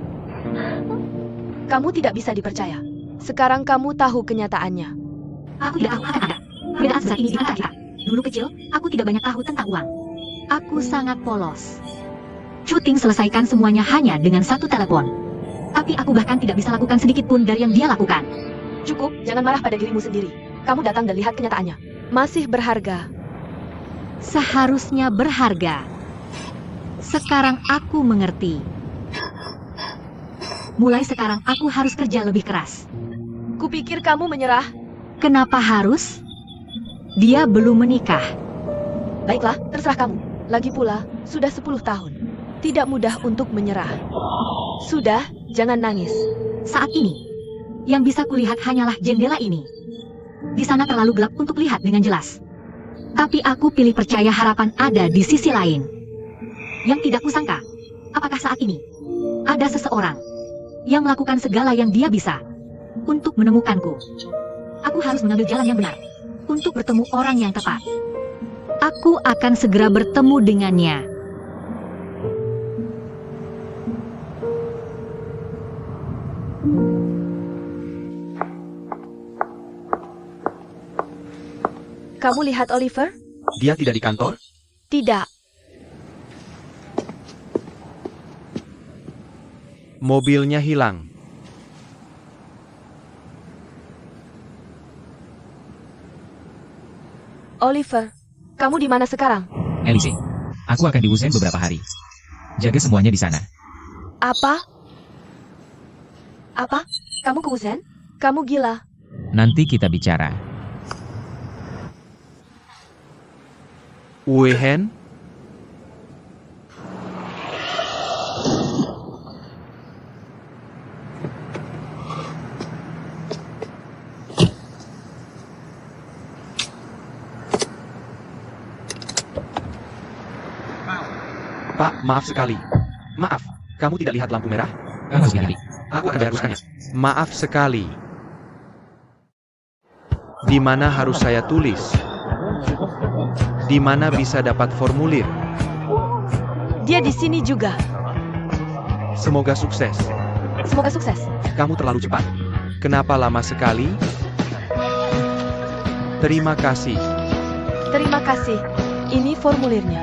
Kamu tidak bisa dipercaya. Sekarang kamu tahu kenyataannya. Aku tidak tahu akan ada perbedaan sebesar ini di antara kita. Dulu kecil, aku tidak banyak tahu tentang uang. Aku sangat polos. Cuting selesaikan semuanya hanya dengan satu telepon. Tapi aku bahkan tidak bisa lakukan sedikit pun dari yang dia lakukan. Cukup, jangan marah pada dirimu sendiri. Kamu datang dan lihat kenyataannya. Masih berharga. Seharusnya berharga. Sekarang aku mengerti. Mulai sekarang aku harus kerja lebih keras. Kupikir kamu menyerah. Kenapa harus? Dia belum menikah. Baiklah, terserah kamu. Lagi pula, sudah 10 tahun. Tidak mudah untuk menyerah. Sudah, jangan nangis. Saat ini, yang bisa kulihat hanyalah jendela ini. Di sana terlalu gelap untuk lihat dengan jelas. Tapi aku pilih percaya harapan ada di sisi lain. Yang tidak kusangka, apakah saat ini ada seseorang yang melakukan segala yang dia bisa untuk menemukanku. Aku harus mengambil jalan yang benar untuk bertemu orang yang tepat. Aku akan segera bertemu dengannya. Kamu lihat Oliver? Dia tidak di kantor? Tidak. Mobilnya hilang. Oliver, kamu di mana sekarang? Elise, aku akan di Wuhan beberapa hari. Jaga semuanya di sana. Apa? Apa? Kamu ke Wuhan? Kamu gila. Nanti kita bicara. Wuhan? Pak, maaf sekali. Maaf, kamu tidak lihat lampu merah? Kamu harus berdiri. Aku akan haruskannya. Maaf sekali. Di mana harus saya tulis? Di mana bisa dapat formulir? Dia di sini juga. Semoga sukses. Semoga sukses. Kamu terlalu cepat. Kenapa lama sekali? Terima kasih. Terima kasih. Ini formulirnya.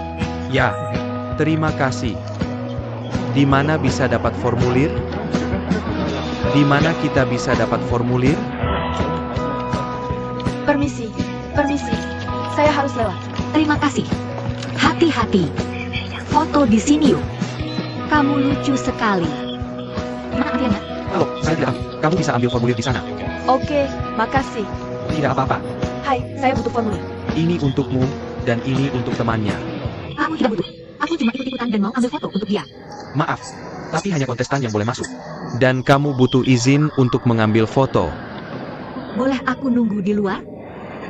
Ya, terima kasih. Di mana bisa dapat formulir? Di mana kita bisa dapat formulir? Permisi. Permisi. Saya harus lewat. Terima kasih. Hati-hati. Foto di sini yuk. Kamu lucu sekali. Gimana antriannya? Halo, saya tidak tahu. Kamu bisa ambil formulir di sana. Oke, makasih. Tidak apa-apa. Hai, saya butuh formulir. Ini untukmu, dan ini untuk temannya. Aku tidak butuh. Aku cuma ikut-ikutan dan mau ambil foto untuk dia. Maaf, tapi hanya kontestan yang boleh masuk. Dan kamu butuh izin untuk mengambil foto. Boleh aku nunggu di luar?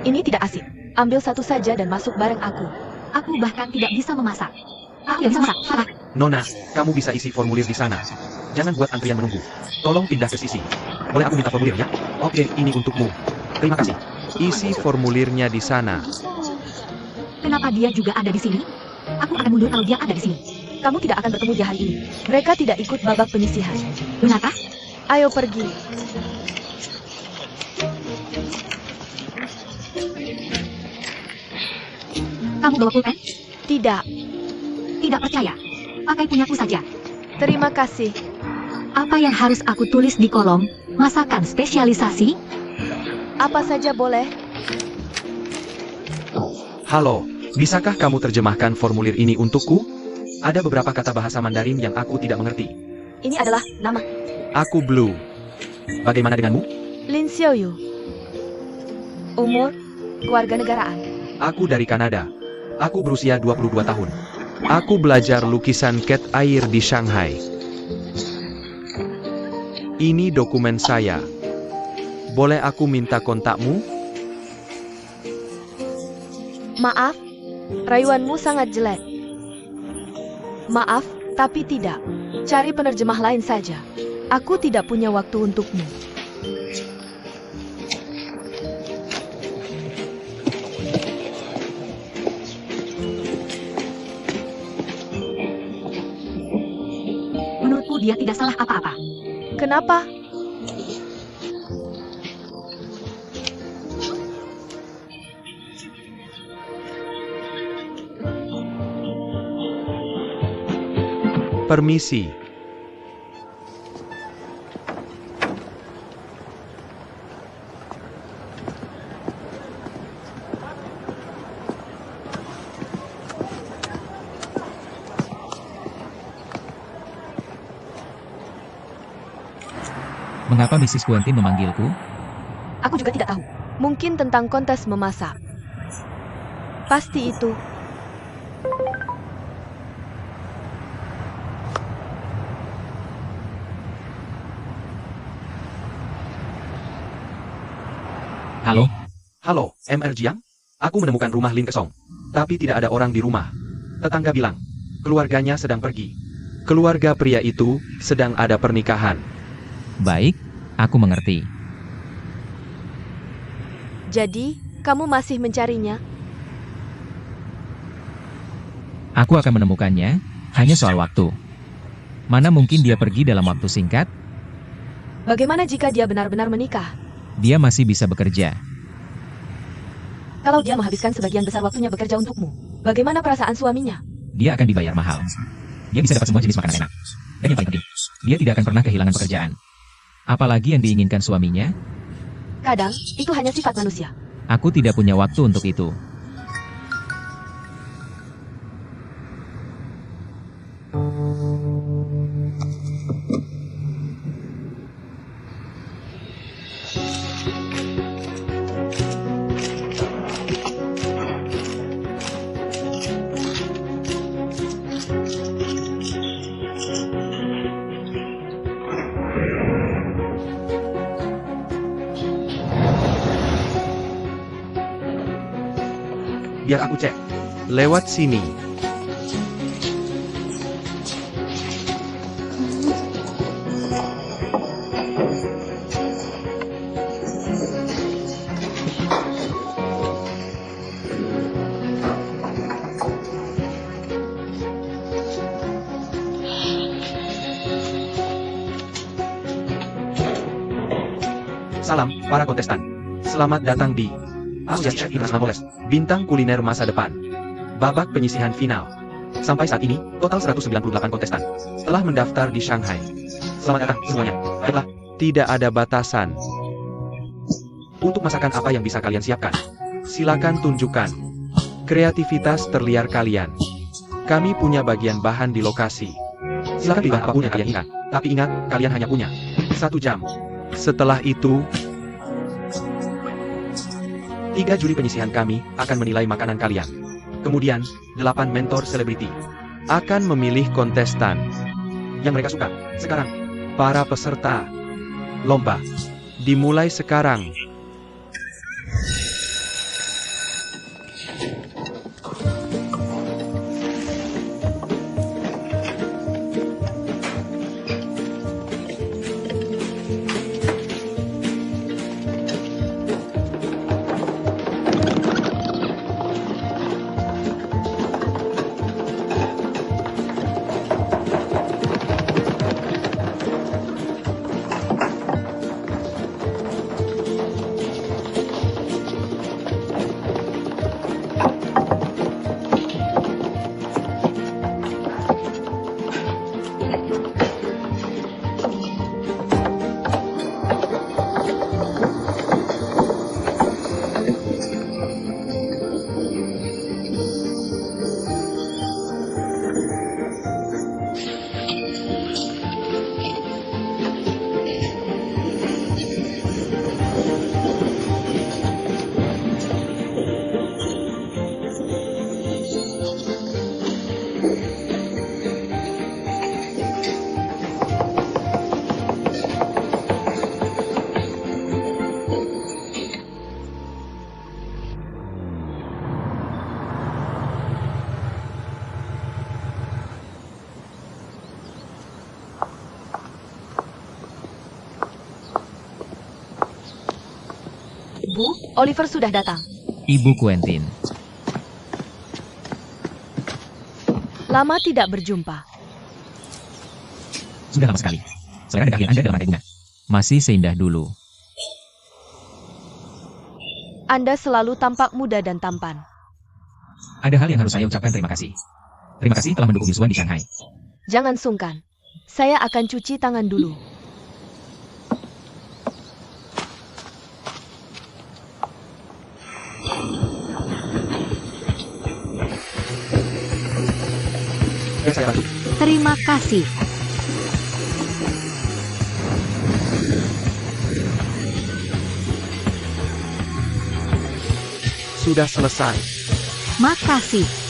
Ini tidak asik. Ambil satu saja dan masuk bareng aku. Aku bahkan tidak bisa memasak. Aku tidak bisa masak. Salah. Nona, kamu bisa isi formulir di sana. Jangan buat antrian menunggu. Tolong pindah ke sisi. Boleh aku minta formulirnya? Oke, ini untukmu. Terima kasih. Isi formulirnya di sana. Kenapa dia juga ada di sini? Aku akan mundur kalau dia ada di sini. Kamu tidak akan bertemu dia hari ini. Mereka tidak ikut babak penyisihan. Benarkah? Ayo pergi. Kamu bawa pulpen? Tidak. Tidak percaya. Pakai punyaku saja. Terima kasih. Apa yang harus aku tulis di kolom? Masakan spesialisasi? Apa saja boleh. Halo, bisakah kamu terjemahkan formulir ini untukku? Ada beberapa kata bahasa Mandarin yang aku tidak mengerti. Ini adalah nama Aku Blue. Bagaimana denganmu? Lin Xiaoyu. Umur, kewarganegaraan. Aku dari Kanada. Aku berusia 22 tahun. Aku belajar lukisan cat air di Shanghai. Ini dokumen saya. Boleh aku minta kontakmu? Maaf, rayuanmu sangat jelek. Maaf, tapi tidak. Cari penerjemah lain saja. Aku tidak punya waktu untukmu. Menurutku dia tidak salah apa-apa. Kenapa? Permisi. Mengapa Mrs. Quentin memanggilku? Aku juga tidak tahu. Mungkin tentang kontes memasak. Pasti itu. Halo? Halo, Mr. Jiang? Aku menemukan rumah Lin kosong. Tapi tidak ada orang di rumah. Tetangga bilang, keluarganya sedang pergi. Keluarga pria itu sedang ada pernikahan. Baik, aku mengerti. Jadi, kamu masih mencarinya? Aku akan menemukannya, hanya soal waktu. Mana mungkin dia pergi dalam waktu singkat? Bagaimana jika dia benar-benar menikah? Dia masih bisa bekerja. Kalau dia menghabiskan sebagian besar waktunya bekerja untukmu, bagaimana perasaan suaminya? Dia akan dibayar mahal. Dia bisa dapat semua jenis makanan enak. Dan yang paling penting, dia tidak akan pernah kehilangan pekerjaan. Apalagi yang diinginkan suaminya, Kadang, itu hanya sifat manusia. aku tidak punya waktu untuk itu. Biar aku cek. Lewat sini. Salam, para kontestan. Selamat datang di Asosiasi Internasional Bintang Kuliner Masa Depan. Babak penyisihan final. Sampai saat ini, total 198 kontestan telah mendaftar di Shanghai. Selamat datang semuanya. Baiklah, tidak ada batasan. Untuk masakan apa yang bisa kalian siapkan? Silakan tunjukkan kreativitas terliar kalian. Kami punya bagian bahan di lokasi. Silakan pilih apapun yang kalian inginkan. Tapi ingat, kalian hanya punya 1 jam. Setelah itu, 3 juri penyisihan kami akan menilai makanan kalian. Kemudian, 8 mentor selebriti akan memilih kontestan yang mereka suka. Sekarang, para peserta lomba dimulai sekarang. Bu, Oliver sudah datang. Ibu Quentin. Lama tidak berjumpa. Sudah lama sekali. Selera dan keahlian Anda dalam rantai bunga masih seindah dulu. Anda selalu tampak muda dan tampan. Ada hal yang harus saya ucapkan terima kasih. Terima kasih telah mendukung Yusuan di Shanghai. Jangan sungkan. Saya akan cuci tangan dulu. Biar saya bantu. Terima kasih. sudah selesai. Makasih.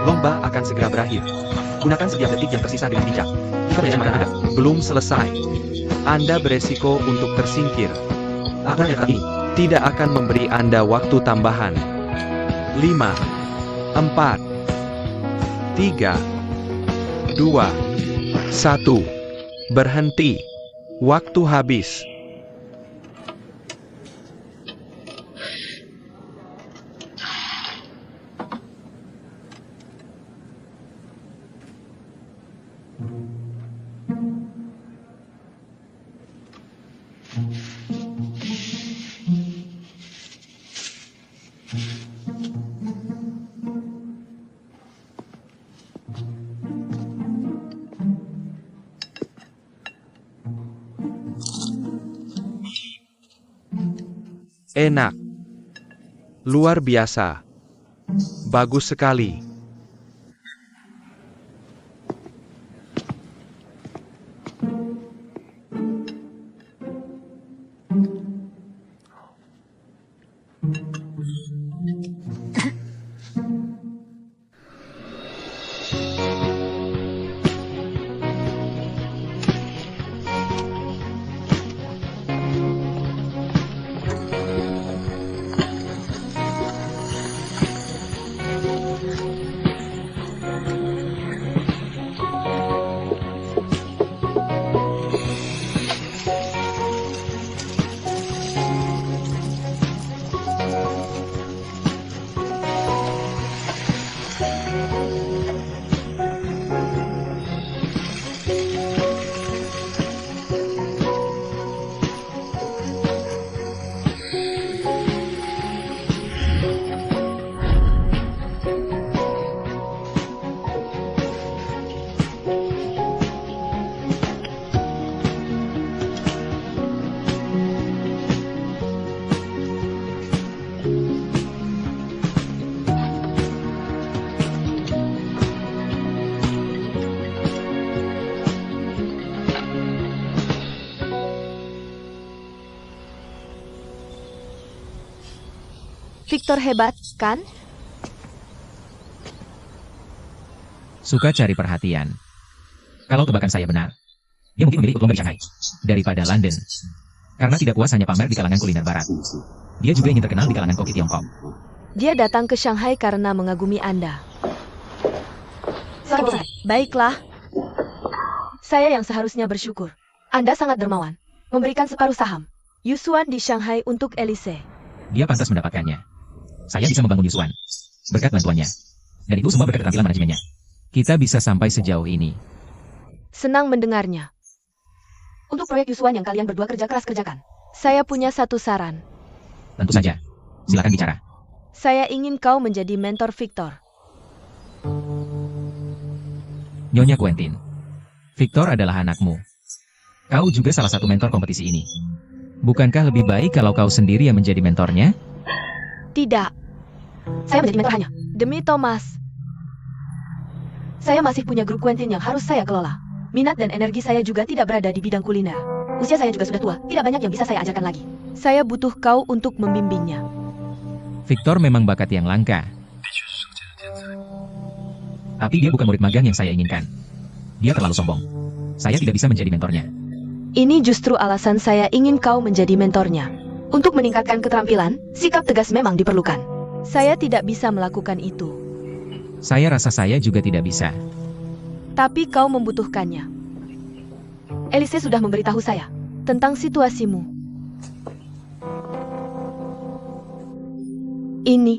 Lomba akan segera berakhir. Gunakan setiap detik yang tersisa dengan bijak. Jika penyamaan Anda belum selesai, Anda beresiko untuk tersingkir. Aturan yang ini tidak akan memberi Anda waktu tambahan. 5, 4, 3, 2, 1. Berhenti. Waktu habis. Enak. Luar biasa. Bagus sekali. Victor hebat, kan? Suka cari perhatian. Kalau tebakan saya benar, dia mungkin memilih ikut lomba di Shanghai daripada London. Karena tidak puas hanya pamer di kalangan kuliner barat. Dia juga ingin terkenal di kalangan koki Tiongkok. Dia datang ke Shanghai karena mengagumi Anda. Baiklah. Saya yang seharusnya bersyukur. Anda sangat dermawan. Memberikan separuh saham Yusuan di Shanghai untuk Elise. Dia pantas mendapatkannya. Saya bisa membangun Yusuan berkat bantuannya. Dan itu semua berkat keterampilan manajemennya. Kita bisa sampai sejauh ini. Senang mendengarnya. Untuk proyek Yusuan yang kalian berdua kerja keras kerjakan, saya punya satu saran. Tentu saja. Silakan bicara. Saya ingin kau menjadi mentor Victor. Nyonya Quentin, Victor adalah anakmu. Kau juga salah satu mentor kompetisi ini. Bukankah lebih baik kalau kau sendiri yang menjadi mentornya? Tidak. Saya menjadi mentor hanya demi Thomas. Saya masih punya grup Quentin yang harus saya kelola. Minat dan energi saya juga tidak berada di bidang kuliner. Usia saya juga sudah tua, tidak banyak yang bisa saya ajarkan lagi. Saya butuh kau untuk membimbingnya. Victor memang bakat yang langka. Tapi dia bukan murid magang yang saya inginkan. Dia terlalu sombong. Saya tidak bisa menjadi mentornya. Ini justru alasan saya ingin kau menjadi mentornya. Untuk meningkatkan keterampilan, sikap tegas memang diperlukan. Saya tidak bisa melakukan itu. Saya rasa saya juga tidak bisa. Tapi kau membutuhkannya. Elise sudah memberitahu saya tentang situasimu. Ini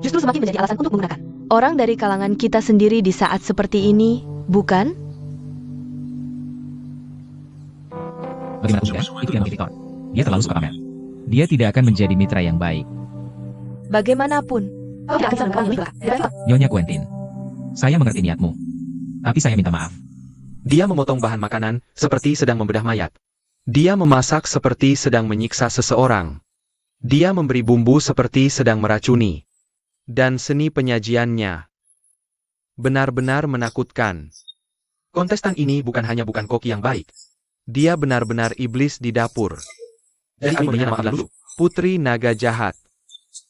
justru semakin menjadi alasan untuk menggunakan orang dari kalangan kita sendiri di saat seperti ini, bukan? Bagaimanapun juga, itu yang Victor. Dia terlalu suka pamer. Dia tidak akan menjadi mitra yang baik. Bagaimanapun, kau tidak akan bisa menemukan lebih dekat. Nyonya Quentin, saya mengerti niatmu. Tapi saya minta maaf. Dia memotong bahan makanan seperti sedang membedah mayat. Dia memasak seperti sedang menyiksa seseorang. Dia memberi bumbu seperti sedang meracuni. Dan seni penyajiannya benar-benar menakutkan. Kontestan ini bukan koki yang baik. Dia benar-benar iblis di dapur. Dan aku memberinya nama dulu, Putri Naga Jahat.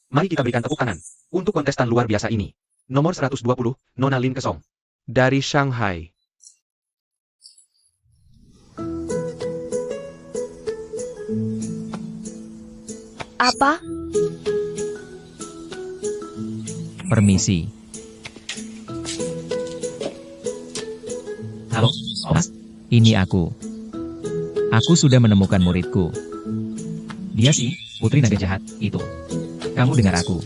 Mari kita berikan tepuk tangan untuk kontestan luar biasa ini. Nomor 120, Nona Lin Kesong. Dari Shanghai. Apa? Permisi. Halo, Mas. Ini aku. Aku sudah menemukan muridku. Dia sih, Putri Naga Jahat, itu. Kamu dengar aku.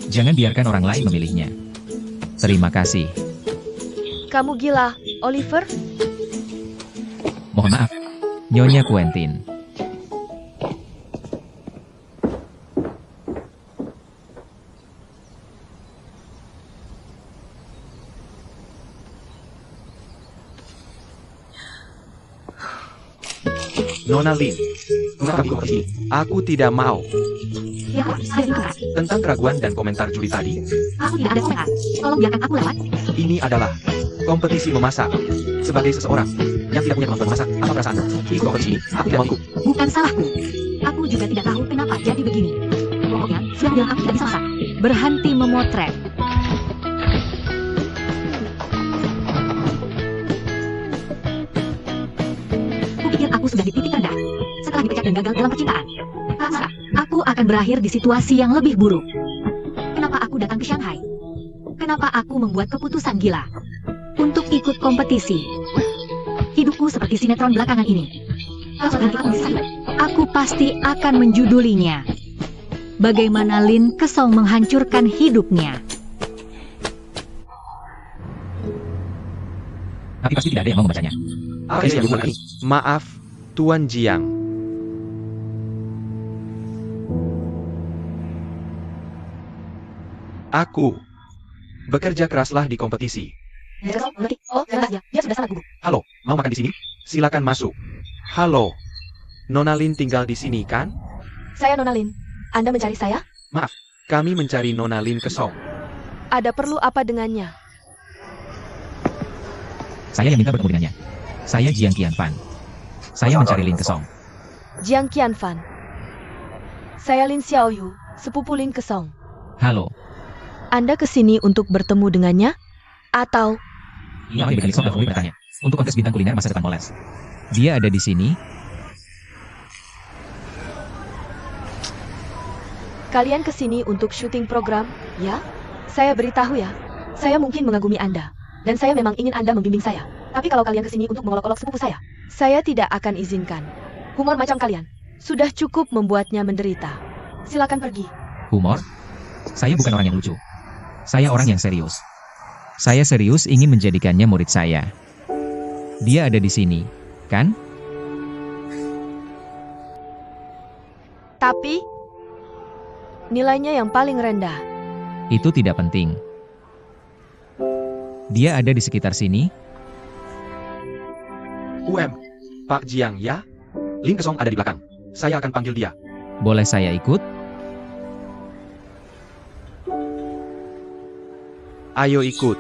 Jangan biarkan orang lain memilihnya. Terima kasih. Kamu gila, Oliver? Mohon maaf, Nyonya Quentin. Nona Lin. Aku tidak mau. Ya, ada di keras. Tentang keraguan dan komentar juri tadi, Aku tidak ada komentar. Tolong biarkan aku lewat. ini adalah kompetisi memasak. Sebagai seseorang yang tidak punya kemampuan memasak, apa perasaan? Di kompetisi ini, aku tidak mau ikut. Bukan salahku. Aku juga tidak tahu kenapa jadi begini. Pokoknya, sudah bilang aku tidak bisa masak. Berhenti memotret. Kupikir aku sudah di titik rendah. Setelah dipecat dan gagal dalam percintaan. Rasa, aku akan berakhir di situasi yang lebih buruk. Kenapa aku datang ke Shanghai? Kenapa aku membuat keputusan gila? Untuk ikut kompetisi. Hidupku seperti sinetron belakangan ini. Kalau nanti aku bisa, aku pasti akan menjudulinya. Bagaimana Lin Kesong menghancurkan hidupnya. Tapi pasti tidak ada yang mau membacanya. Apa yang dilakukan? Maaf, Tuan Jiang. Aku bekerja keraslah di kompetisi. Oh, jelas dia sudah sangat gugup. Halo, mau makan di sini? Silakan masuk. Halo, Nona Lin tinggal di sini kan? Saya Nona Lin. Anda mencari saya? Kami mencari Nona Lin Kesong. Ada perlu apa dengannya? Saya yang minta bertemu dengannya. Saya Jiang Qianfan. Saya mencari Lin Kesong. Jiang Qianfan. Saya Lin Xiaoyu, sepupu Lin Kesong. Halo. Anda kesini untuk bertemu dengannya? Atau Ini apa yang diberikan Lin Kesong bertanya. Untuk kontes bintang kuliner masa depan Moles. Dia ada di sini. kalian kesini untuk syuting program, ya? Saya beritahu ya, saya mungkin mengagumi Anda. Dan saya memang ingin Anda membimbing saya. Tapi kalau kalian kesini untuk mengolok-olok sepupu saya tidak akan izinkan. Humor macam kalian sudah cukup membuatnya menderita. Silakan pergi. Humor? Saya bukan orang yang lucu. Saya orang yang serius. Saya serius ingin menjadikannya murid saya. Dia ada di sini, kan? Tapi nilainya yang paling rendah. Itu tidak penting. Dia ada di sekitar sini. Pak Jiang ya? Lin Kesong ada di belakang. Saya akan panggil dia. Boleh saya ikut? Ayo ikut.